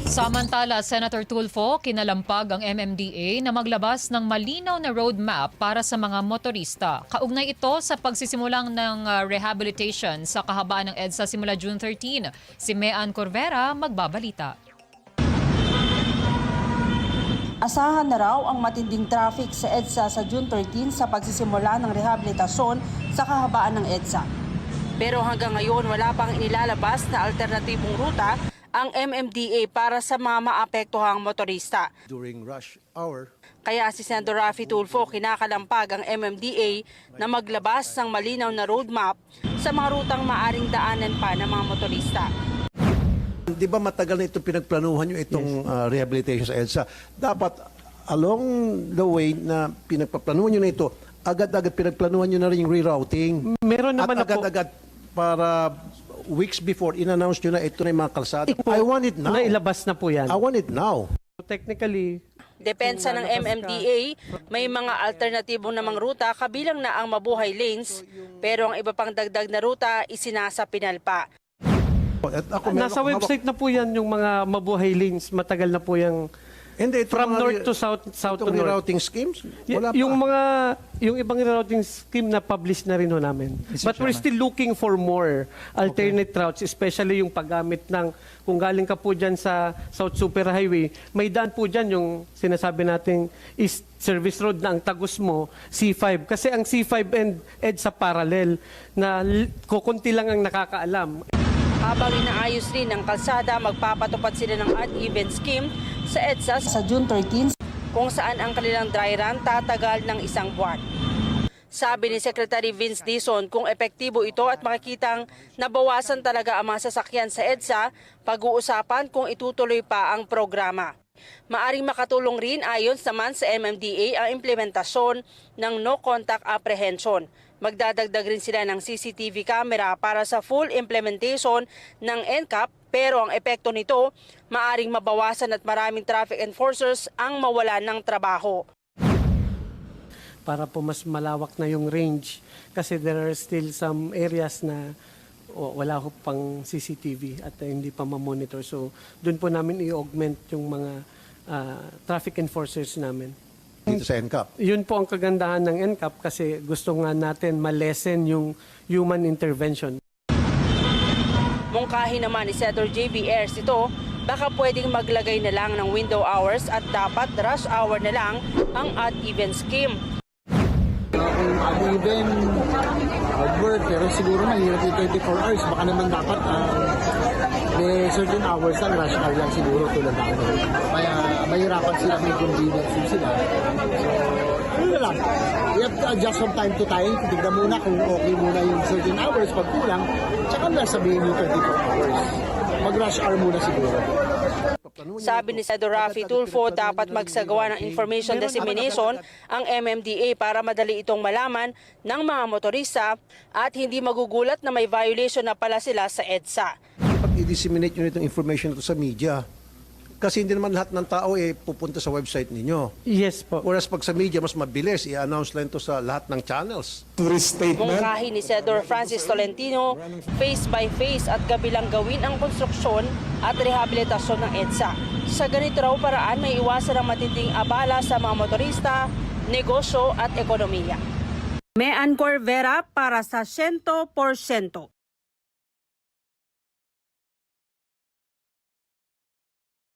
Samantala, Senator Tulfo, kinalampag ang MMDA na maglabas ng malinaw na roadmap para sa mga motorista. Kaugnay ito sa pagsisimulang ng rehabilitation sa kahabaan ng EDSA simula June 13. Si Mean Corvera magbabalita. Asahan na raw ang matinding traffic sa EDSA sa June 13 sa pagsisimula ng rehabilitasyon sa kahabaan ng EDSA. Pero hanggang ngayon wala pang inilalabas na alternatibong ruta ang MMDA para sa mga maapektuhang motorista. During rush hour. Kaya si Senator Raffy Tulfo kinakalampag ang MMDA na maglabas ng malinaw na roadmap sa mga rutang maaring daanan pa ng mga motorista. Di ba matagal na ito pinagplanuhan nyo itong rehabilitation sa EDSA? Dapat along the way na pinagpaplanuhan nyo na ito, agad-agad pinagplanuhan nyo na rin yung rerouting. Meron naman at agad-agad para weeks before, in-announce nyo na ito na yung mga kalsada. I want it now. Nailabas na po yan. I want it now. Technically, Depensa ng MMDA, may mga alternatibong namang ruta kabilang na ang mabuhay lanes, pero ang iba pang dagdag na ruta isinasapinal pa. At ako, nasa website na po yan yung mga mabuhay lanes. Matagal na po yung from north to south, south to north. Rerouting schemes? Wala pa. Yung ibang rerouting scheme na publish na rin ho namin. But we're still looking for more alternate routes, especially yung paggamit ng, kung galing ka po dyan sa South Super Highway, may daan po dyan yung sinasabi nating East Service Road na ang tagos mo, C5. Kasi ang C5 and EDSA parallel na kukunti lang ang nakakaalam. Habang inaayos rin ng kalsada, magpapatupad sila ng uneven scheme sa EDSA sa June 13 kung saan ang kanilang dry run tatagal ng 1 buwan. Sabi ni Secretary Vince Dizon kung epektibo ito at makikitang nabawasan talaga ang mga sasakyan sa EDSA, pag-uusapan kung itutuloy pa ang programa. Maaring makatulong rin ayon naman sa MMDA ang implementasyon ng no contact apprehension. Magdadagdag rin sila ng CCTV camera para sa full implementation ng NCAP, pero ang epekto nito maaring mabawasan at maraming traffic enforcers ang mawala ng trabaho. Para po mas malawak na yung range kasi there are still some areas na wala ko pang CCTV at hindi pa ma-monitor. So doon po namin i-augment yung mga traffic enforcers namin. Dito sa NCAP. Yun po ang kagandahan ng NCAP kasi gusto nga natin ma-lessen yung human intervention. Mungkahi naman ni Senator JB Ayers ito, baka pwedeng maglagay na lang ng window hours at dapat rush hour na lang ang odd-even scheme. Kung odd-even work, pero siguro mahirap yung 24 hours. Baka naman dapat may certain hours lang, rush hour lang siguro tulad na ako. Kaya mahirapan sila, may convenience sila. So, yun lang. You have to adjust from time to time. Tignan muna kung okay muna yung certain hours. Pag kulang, tsaka na sabihin yung 24 hours. Mag-rush hour muna siguro. Sabi ni Senator Raffy Tulfo, dapat magsagawa ng information dissemination ang MMDA para madali itong malaman ng mga motorista at hindi magugulat na may violation na pala sila sa EDSA. Pag i-disseminate nyo itong information ito sa media, kasi hindi naman lahat ng tao pupunta sa website ninyo. Yes po. Whereas pag sa media, mas mabilis, i-announce lang ito sa lahat ng channels. Mungkahi ni Senator Francis Tolentino, face by face at kabilang gawin ang konstruksyon at rehabilitasyon ng EDSA. Sa ganito raw paraan, may iwasan ang matinding abala sa mga motorista, negosyo at ekonomiya. Mean Corvera para sa 100%.